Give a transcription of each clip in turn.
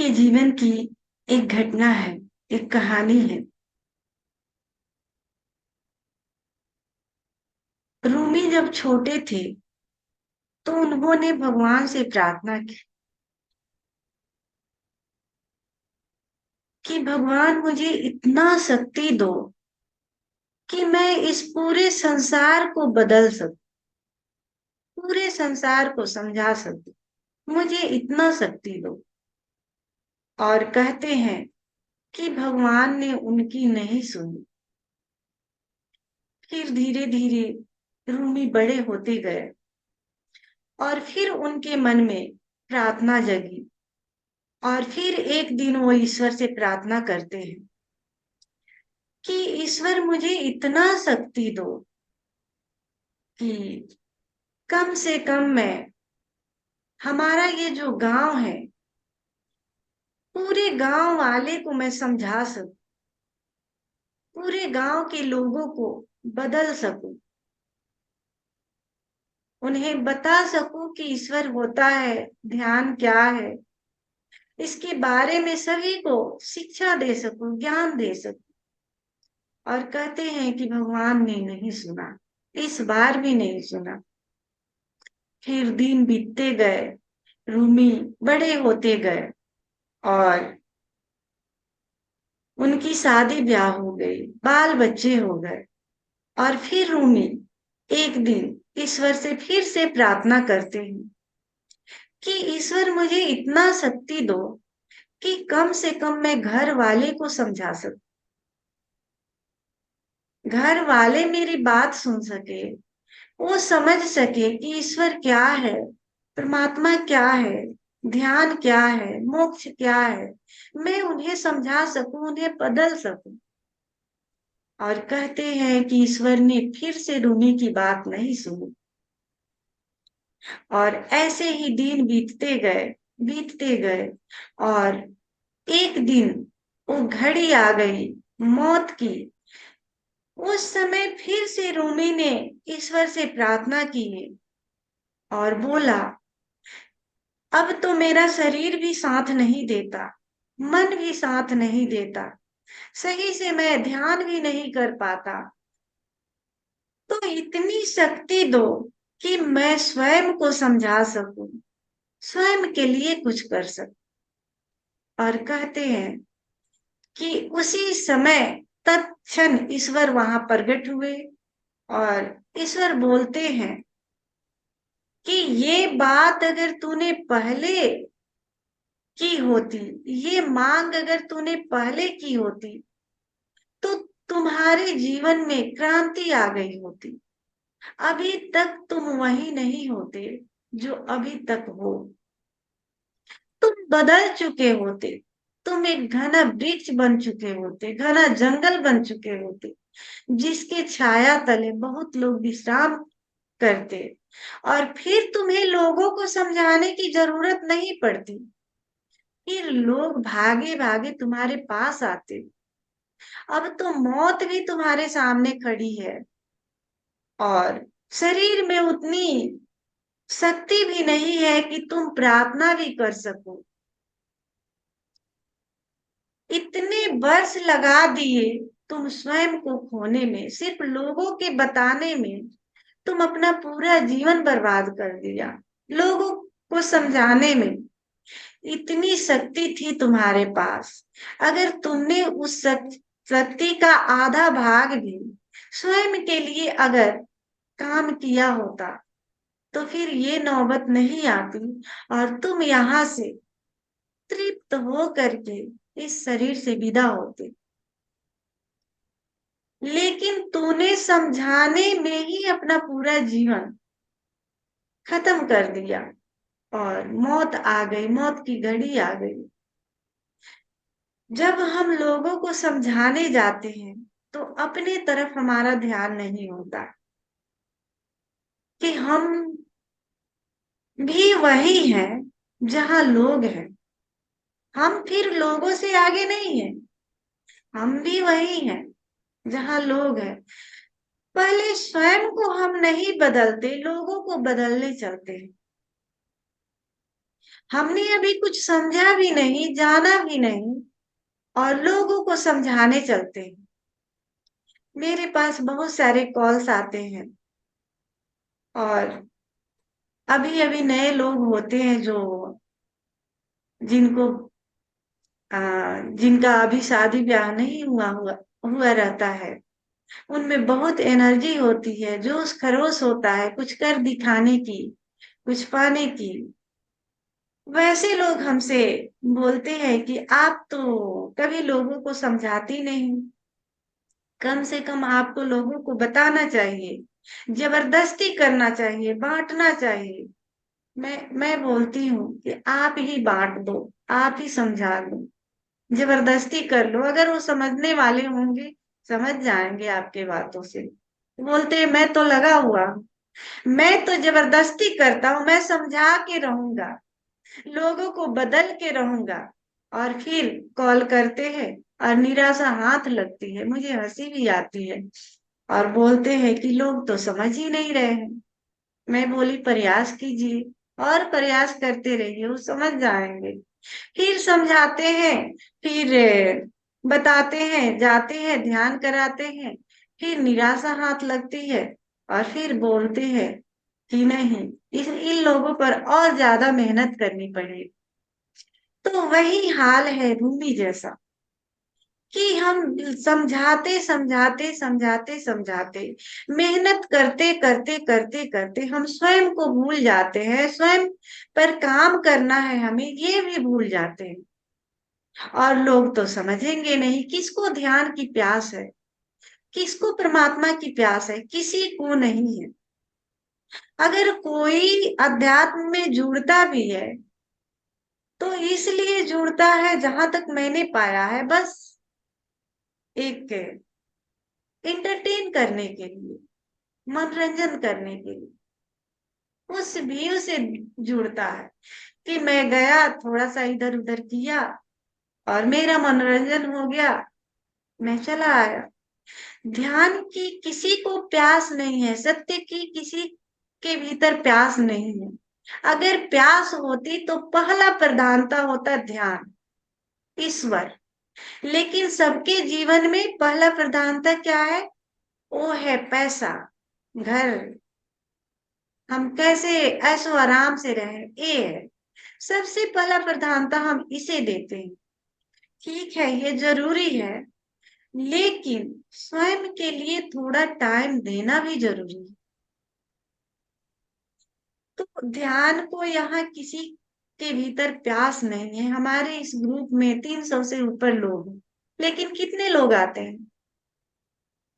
के जीवन की एक घटना है, एक कहानी है। रूमी जब छोटे थे तो उन्होंने भगवान से प्रार्थना की कि भगवान मुझे इतना शक्ति दो कि मैं इस पूरे संसार को बदल सकूं, पूरे संसार को समझा सकूं। मुझे इतना शक्ति दो। और कहते हैं कि भगवान ने उनकी नहीं सुनी। फिर धीरे धीरे रूमी बड़े होते गए और फिर उनके मन में प्रार्थना जगी। और फिर एक दिन वो ईश्वर से प्रार्थना करते हैं कि ईश्वर मुझे इतना शक्ति दो कि कम से कम मैं हमारा ये जो गांव है, पूरे गांव वाले को मैं समझा सकूं, पूरे गांव के लोगों को बदल सकूं, उन्हें बता सकूं कि ईश्वर होता है, ध्यान क्या है, इसके बारे में सभी को शिक्षा दे सकूं, ज्ञान दे सकूं। और कहते हैं कि भगवान ने नहीं सुना, इस बार भी नहीं सुना। फिर दिन बीतते गए, रूमी बड़े होते गए और उनकी शादी ब्याह हो गई, बाल बच्चे हो गए। और फिर रूमी एक दिन ईश्वर से फिर से प्रार्थना करते हैं कि ईश्वर मुझे इतना शक्ति दो कि कम से कम मैं घर वाले को समझा सकूं, घर वाले मेरी बात सुन सके, वो समझ सके कि ईश्वर क्या है, परमात्मा क्या है, ध्यान क्या है, मोक्ष क्या है। मैं उन्हें समझा सकूं, उन्हें बदल सकूं। और कहते हैं कि ईश्वर ने फिर से रूमी की बात नहीं सुनी। और ऐसे ही दिन बीतते गए। और एक दिन वो घड़ी आ गई मौत की। उस समय फिर से रूमी ने ईश्वर से प्रार्थना की है और बोला, अब तो मेरा शरीर भी साथ नहीं देता, मन भी साथ नहीं देता, सही से मैं ध्यान भी नहीं कर पाता। तो इतनी शक्ति दो कि मैं स्वयं को समझा सकूं, स्वयं के लिए कुछ कर सकूं। और कहते हैं कि उसी समय तत्क्षण ईश्वर वहां प्रकट हुए और ईश्वर बोलते हैं कि ये बात अगर तूने पहले की होती, ये मांग अगर तूने पहले की होती, तो तुम्हारे जीवन में क्रांति आ गई होती। अभी तक तुम वही नहीं होते जो अभी तक हो। तुम बदल चुके होते, तुम एक घना वृक्ष बन चुके होते, घना जंगल बन चुके होते, जिसके छाया तले बहुत लोग विश्राम करते। और फिर तुम्हें लोगों को समझाने की जरूरत नहीं पड़ती। फिर लोग भागे भागे तुम्हारे पास आते। अब तो मौत भी तुम्हारे सामने खड़ी है और शरीर में उतनी शक्ति भी नहीं है कि तुम प्रार्थना भी कर सको। इतने वर्ष लगा दिए तुम स्वयं को खोने में, सिर्फ लोगों के बताने में। तुम अपना पूरा जीवन बर्बाद कर दिया लोगों को समझाने में। इतनी शक्ति थी तुम्हारे पास, अगर तुमने उस शक्ति का आधा भाग भी स्वयं के लिए अगर काम किया होता, तो फिर ये नौबत नहीं आती और तुम यहाँ से तृप्त हो करके इस शरीर से विदा होते। लेकिन तूने समझाने में ही अपना पूरा जीवन खत्म कर दिया और मौत आ गई, मौत की घड़ी आ गई। जब हम लोगों को समझाने जाते हैं तो अपने तरफ हमारा ध्यान नहीं होता कि हम भी वही हैं जहां लोग हैं। हम फिर लोगों से आगे नहीं हैं, हम भी वही हैं जहां लोग हैं। पहले स्वयं को हम नहीं बदलते, लोगों को बदलने चलते हैं। हमने अभी कुछ समझा भी नहीं, जाना भी नहीं, और लोगों को समझाने चलते हैं। मेरे पास बहुत सारे कॉल्स आते हैं, और अभी अभी नए लोग होते हैं जो जिनको जिनका अभी शादी ब्याह नहीं हुआ हुआ रहता है। उनमें बहुत एनर्जी होती है, जोश खरोश होता है कुछ कर दिखाने की, कुछ पाने की। वैसे लोग हमसे बोलते हैं कि आप तो कभी लोगों को समझाती नहीं, कम से कम आपको लोगों को बताना चाहिए, जबरदस्ती करना चाहिए, बांटना चाहिए। मैं बोलती हूँ कि आप ही बांट दो, आप ही समझा दो, जबरदस्ती कर लो। अगर वो समझने वाले होंगे, समझ जाएंगे आपके बातों से। बोलते हैं मैं तो लगा हुआ हूं, मैं तो जबरदस्ती करता हूँ, मैं समझा के रहूंगा, लोगों को बदल के रहूंगा। और फिर कॉल करते हैं और निराशा हाथ लगती है, मुझे हंसी भी आती है, और बोलते हैं कि लोग तो समझ ही नहीं रहे हैं। मैं बोली प्रयास कीजिए, और प्रयास करते रहिए, वो समझ जाएंगे। फिर समझाते हैं, फिर बताते हैं, जाते हैं ध्यान कराते हैं, फिर निराशा हाथ लगती है, और फिर बोलते हैं कि नहीं, इन लोगों पर और ज्यादा मेहनत करनी पड़ेगी। तो वही हाल है भूमि जैसा, कि हम समझाते समझाते समझाते समझाते, मेहनत करते करते करते करते हम स्वयं को भूल जाते हैं, स्वयं पर काम करना है हमें, ये भी भूल जाते हैं। और लोग तो समझेंगे नहीं, किसको ध्यान की प्यास है, किसको परमात्मा की प्यास है, किसी को नहीं है। अगर कोई अध्यात्म में जुड़ता भी है तो इसलिए जुड़ता है, जहां तक मैंने पाया है, बस एक एंटरटेन करने के लिए, मनोरंजन करने के लिए, उस व्यू से जुड़ता है कि मैं गया, थोड़ा सा इधर उधर किया, और मेरा मनोरंजन हो गया, मैं चला आया। ध्यान की किसी को प्यास नहीं है, सत्य की किसी के भीतर प्यास नहीं है। अगर प्यास होती तो पहला प्रधानता होता ध्यान, ईश्वर। लेकिन सबके जीवन में पहला प्रधानता क्या है? वो है पैसा, घर, हम कैसे ऐशो आराम से रहे, ये है सबसे पहला प्रधानता, हम इसे देते हैं। ठीक है, ये जरूरी है, लेकिन स्वयं के लिए थोड़ा टाइम देना भी जरूरी है। तो ध्यान को यहाँ किसी के भीतर प्यास नहीं है। हमारे इस ग्रुप में 300 से ऊपर लोग हैं, लेकिन कितने लोग आते हैं?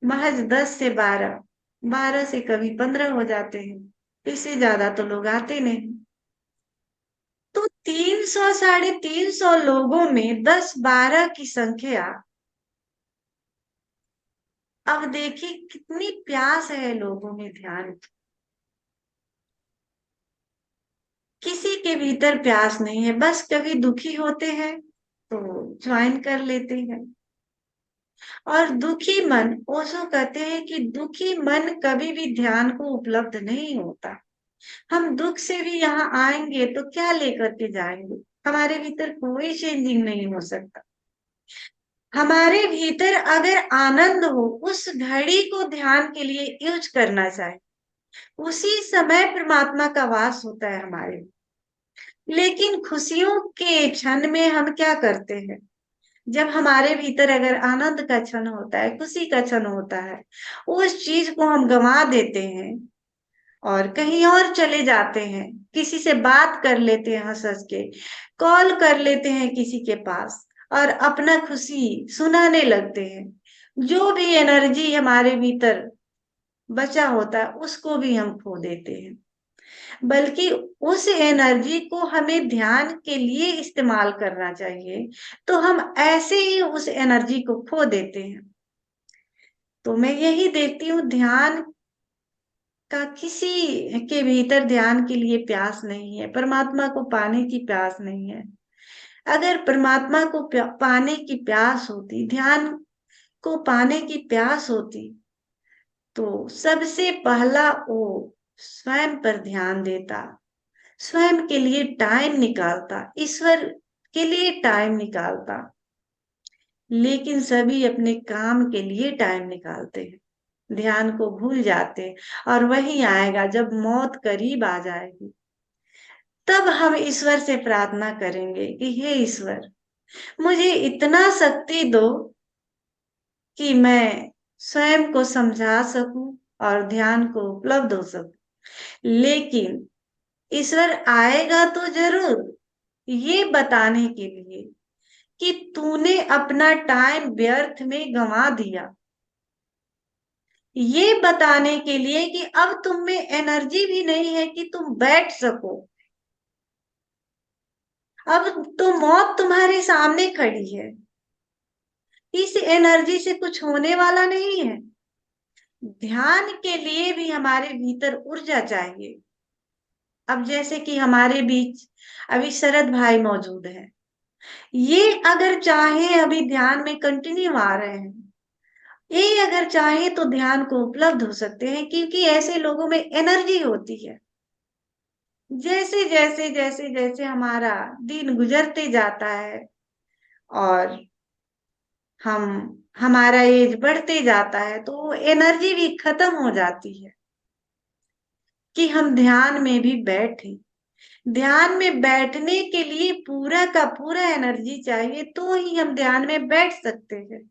महज 10 से 12, 12 से कभी 15 हो जाते हैं, इससे ज्यादा तो लोग आते नहीं। तो 300, 350 लोगों में 10-12 की संख्या, अब देखिए कितनी प्यास है लोगों में ध्यान की। किसी के भीतर प्यास नहीं है, बस कभी दुखी होते हैं तो ज्वाइन कर लेते हैं। और दुखी मन, ओशो कहते हैं कि दुखी मन कभी भी ध्यान को उपलब्ध नहीं होता। हम दुख से भी यहाँ आएंगे तो क्या लेकर के जाएंगे? हमारे भीतर कोई चेंजिंग नहीं हो सकता। हमारे भीतर अगर आनंद हो, उस घड़ी को ध्यान के लिए यूज करना चाहिए, उसी समय परमात्मा का वास होता है हमारे। लेकिन खुशियों के क्षण में हम क्या करते हैं? जब हमारे भीतर अगर आनंद का क्षण होता है, खुशी का क्षण होता है, उस चीज को हम गंवा देते हैं और कहीं और चले जाते हैं, किसी से बात कर लेते हैं, हंस हंस के कॉल कर लेते हैं किसी के पास, और अपना खुशी सुनाने लगते हैं। जो भी एनर्जी हमारे भीतर बचा होता है उसको भी हम खो देते हैं। बल्कि उस एनर्जी को हमें ध्यान के लिए इस्तेमाल करना चाहिए, तो हम ऐसे ही उस एनर्जी को खो देते हैं। तो मैं यही देखती हूँ, ध्यान का किसी के भीतर ध्यान के लिए प्यास नहीं है, परमात्मा को पाने की प्यास नहीं है। अगर परमात्मा को पाने की प्यास होती, ध्यान को पाने की प्यास होती, तो सबसे पहला वो स्वयं पर ध्यान देता, स्वयं के लिए टाइम निकालता, ईश्वर के लिए टाइम निकालता। लेकिन सभी अपने काम के लिए टाइम निकालते हैं, ध्यान को भूल जाते हैं। और वही आएगा जब मौत करीब आ जाएगी, तब हम ईश्वर से प्रार्थना करेंगे कि हे ईश्वर, मुझे इतना शक्ति दो कि मैं स्वयं को समझा सकूं और ध्यान को उपलब्ध हो सकूं। लेकिन ईश्वर आएगा तो जरूर, ये बताने के लिए कि तूने अपना टाइम व्यर्थ में गंवा दिया, ये बताने के लिए कि अब तुम में एनर्जी भी नहीं है कि तुम बैठ सको। अब तो मौत तुम्हारे सामने खड़ी है, इस एनर्जी से कुछ होने वाला नहीं है। ध्यान के लिए भी हमारे भीतर ऊर्जा चाहिए। अब जैसे कि हमारे बीच अभी शरद भाई मौजूद हैं, ये अगर चाहे अभी ध्यान में कंटिन्यू आ रहे हैं, ये अगर चाहे तो ध्यान को उपलब्ध हो सकते हैं, क्योंकि ऐसे लोगों में एनर्जी होती है। जैसे जैसे जैसे जैसे हमारा दिन गुजरते जाता है और हम हमारा एज बढ़ते जाता है, तो वो एनर्जी भी खत्म हो जाती है कि हम ध्यान में भी बैठे। ध्यान में बैठने के लिए पूरा का पूरा एनर्जी चाहिए, तो ही हम ध्यान में बैठ सकते हैं।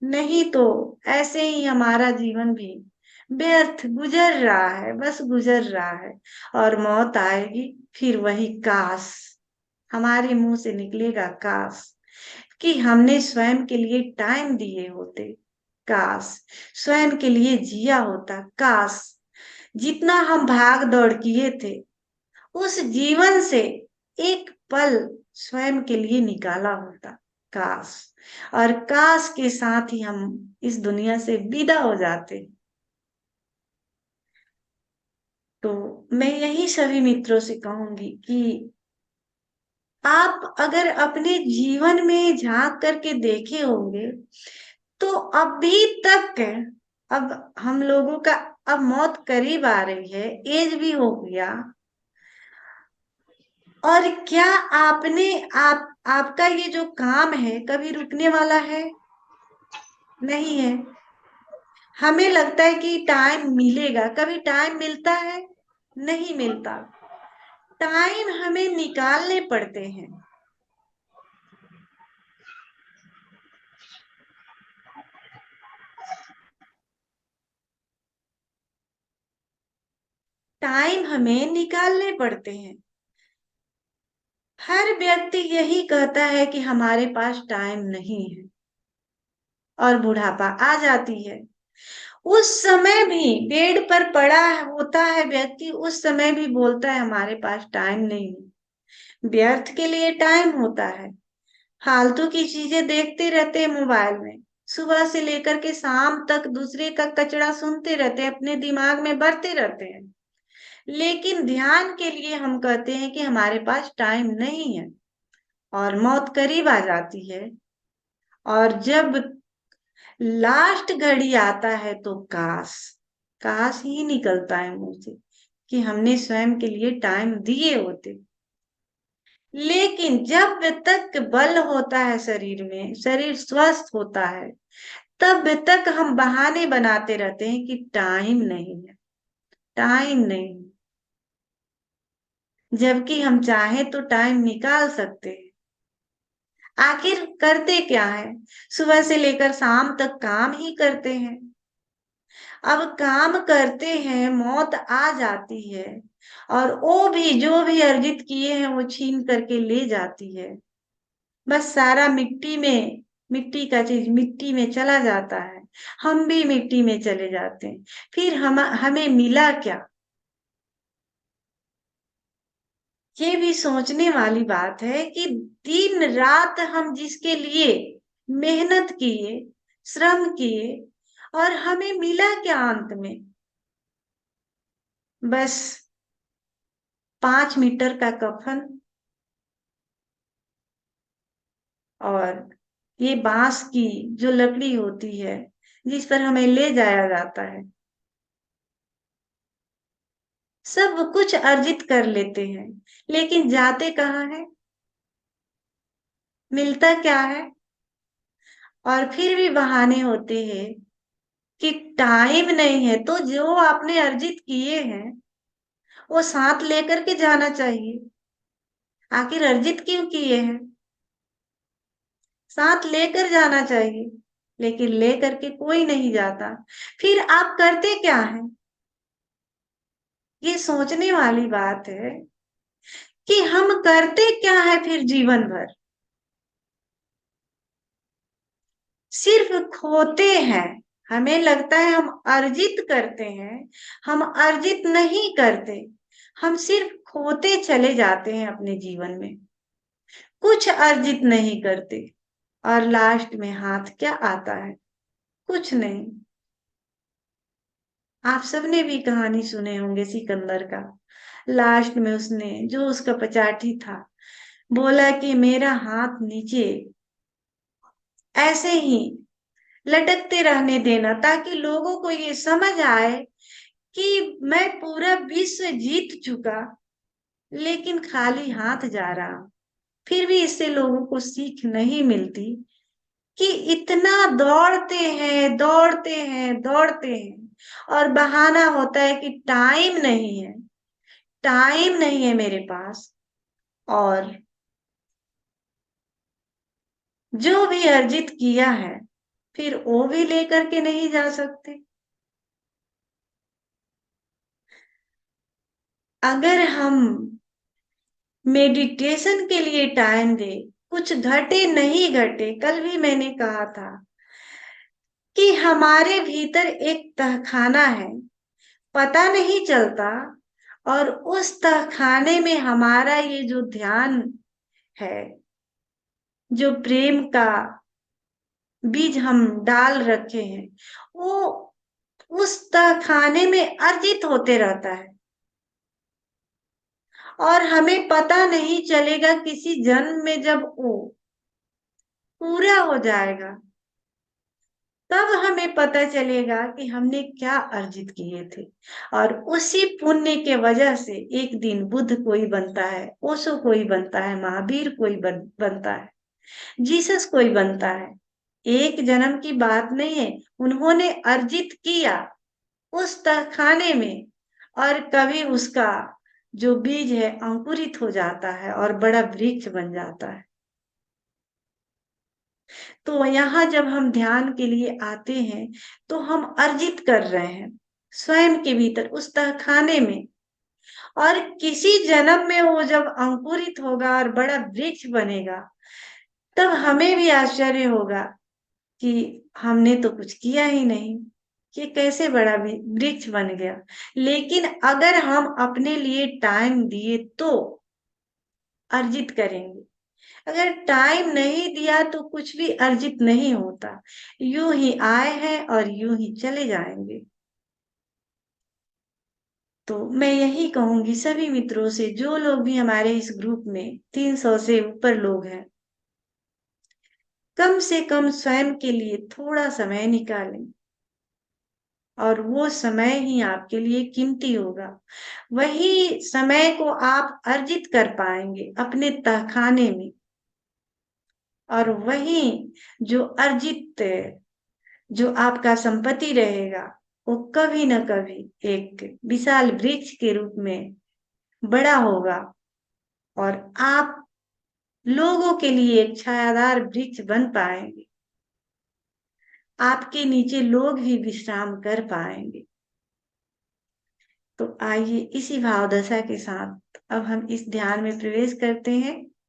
नहीं तो ऐसे ही हमारा जीवन भी व्यर्थ गुजर रहा है, बस गुजर रहा है। और मौत आएगी, फिर वही काश, हमारे मुंह से निकलेगा काश कि हमने स्वयं के लिए टाइम दिए होते। काश स्वयं के लिए जिया होता। काश जितना हम भाग दौड़ किए थे, उस जीवन से एक पल स्वयं के लिए निकाला होता। काश, और काश के साथ ही हम इस दुनिया से विदा हो जाते। तो मैं यही सभी मित्रों से कहूंगी कि आप अगर अपने जीवन में झांक करके देखे होंगे, तो अभी तक, अब हम लोगों का अब मौत करीब आ रही है, एज भी हो गया, और क्या आपने आपका ये जो काम है कभी रुकने वाला है? नहीं है। हमें लगता है कि टाइम मिलेगा, कभी टाइम मिलता है? नहीं मिलता। टाइम हमें निकालने पड़ते हैं। टाइम हमें निकालने पड़ते हैं। हर व्यक्ति यही कहता है कि हमारे पास टाइम नहीं है, और बुढ़ापा आ जाती है। उस समय भी बेड पर पड़ा होता है व्यक्ति, उस समय भी बोलता है हमारे पास टाइम नहीं है। व्यर्थ के लिए टाइम होता है, फालतू की चीजें देखते रहते हैं मोबाइल में, सुबह से लेकर के शाम तक दूसरे का कचरा सुनते रहते हैं, अपने दिमाग में भरते रहते हैं। लेकिन ध्यान के लिए हम कहते हैं कि हमारे पास टाइम नहीं है, और मौत करीब आ जाती है। और जब लास्ट घड़ी आता है तो काश, काश ही निकलता है मुंह से कि हमने स्वयं के लिए टाइम दिए होते। लेकिन जब तक बल होता है शरीर में, शरीर स्वस्थ होता है, तब तक हम बहाने बनाते रहते हैं कि टाइम नहीं है, टाइम नहीं। जबकि हम चाहें तो टाइम निकाल सकते हैं। आखिर करते क्या है? सुबह से लेकर शाम तक काम ही करते हैं। अब काम करते हैं, मौत आ जाती है, और वो भी जो भी अर्जित किए हैं वो छीन करके ले जाती है। बस सारा मिट्टी में, मिट्टी का चीज मिट्टी में चला जाता है, हम भी मिट्टी में चले जाते हैं। फिर हमें मिला क्या? ये भी सोचने वाली बात है कि दिन रात हम जिसके लिए मेहनत किए, श्रम किए, और हमें मिला क्या अंत में? बस 5 मीटर का कफन, और ये बांस की जो लकड़ी होती है जिस पर हमें ले जाया जाता है, सब कुछ अर्जित कर लेते हैं, लेकिन जाते कहाँ है, मिलता क्या है। और फिर भी बहाने होते हैं कि टाइम नहीं है। तो जो आपने अर्जित किए हैं वो साथ लेकर के जाना चाहिए। आखिर अर्जित क्यों किए हैं, साथ लेकर जाना चाहिए, लेकिन लेकर के कोई नहीं जाता। फिर आप करते क्या हैं, ये सोचने वाली बात है कि हम करते क्या है फिर जीवन भर। सिर्फ खोते हैं। हमें लगता है हम अर्जित करते हैं, हम अर्जित नहीं करते। हम सिर्फ खोते चले जाते हैं अपने जीवन में, कुछ अर्जित नहीं करते। और लास्ट में हाथ क्या आता है, कुछ नहीं। आप सबने भी कहानी सुने होंगे सिकंदर का। लास्ट में उसने, जो उसका पचाठी था, बोला कि मेरा हाथ नीचे ऐसे ही लटकते रहने देना, ताकि लोगों को ये समझ आए कि मैं पूरा विश्व जीत चुका, लेकिन खाली हाथ जा रहा हूं। फिर भी इससे लोगों को सीख नहीं मिलती कि इतना दौड़ते हैं, दौड़ते हैं, दौड़ते हैं, और बहाना होता है कि टाइम नहीं है, टाइम नहीं है मेरे पास। और जो भी अर्जित किया है फिर वो भी लेकर के नहीं जा सकते। अगर हम मेडिटेशन के लिए टाइम दे, कुछ घटे नहीं घटे, कल भी मैंने कहा था कि हमारे भीतर एक तहखाना है, पता नहीं चलता। और उस तहखाने में हमारा ये जो ध्यान है, जो प्रेम का बीज हम डाल रखे हैं, वो उस तहखाने में अर्जित होते रहता है। और हमें पता नहीं चलेगा, किसी जन्म में जब वो पूरा हो जाएगा तब हमें पता चलेगा कि हमने क्या अर्जित किए थे। और उसी पुण्य के वजह से एक दिन बुद्ध कोई बनता है, ओशो कोई बनता है, महावीर कोई बनता है, जीसस कोई बनता है। एक जन्म की बात नहीं है, उन्होंने अर्जित किया उस तहखाने में। और कभी उसका जो बीज है अंकुरित हो जाता है और बड़ा वृक्ष बन जाता है। तो यहाँ जब हम ध्यान के लिए आते हैं तो हम अर्जित कर रहे हैं स्वयं के भीतर उस तहखाने में। और किसी जन्म में वो जब अंकुरित होगा और बड़ा वृक्ष बनेगा, तब हमें भी आश्चर्य होगा कि हमने तो कुछ किया ही नहीं, ये कैसे बड़ा वृक्ष बन गया। लेकिन अगर हम अपने लिए टाइम दिए तो अर्जित करेंगे। अगर टाइम नहीं दिया तो कुछ भी अर्जित नहीं होता, यूं ही आए हैं और यूं ही चले जाएंगे। तो मैं यही कहूंगी सभी मित्रों से, जो लोग भी हमारे इस ग्रुप में 300 से ऊपर लोग हैं, कम से कम स्वयं के लिए थोड़ा समय निकालें। और वो समय ही आपके लिए कीमती होगा। वही समय को आप अर्जित कर पाएंगे अपने तहखाने में। और वही जो अर्जित, जो आपका संपत्ति रहेगा, वो कभी न कभी एक विशाल वृक्ष के रूप में बड़ा होगा। और आप लोगों के लिए एक छायादार वृक्ष बन पाएंगे, आपके नीचे लोग भी विश्राम कर पाएंगे। तो आइए इसी भाव दशा के साथ अब हम इस ध्यान में प्रवेश करते हैं।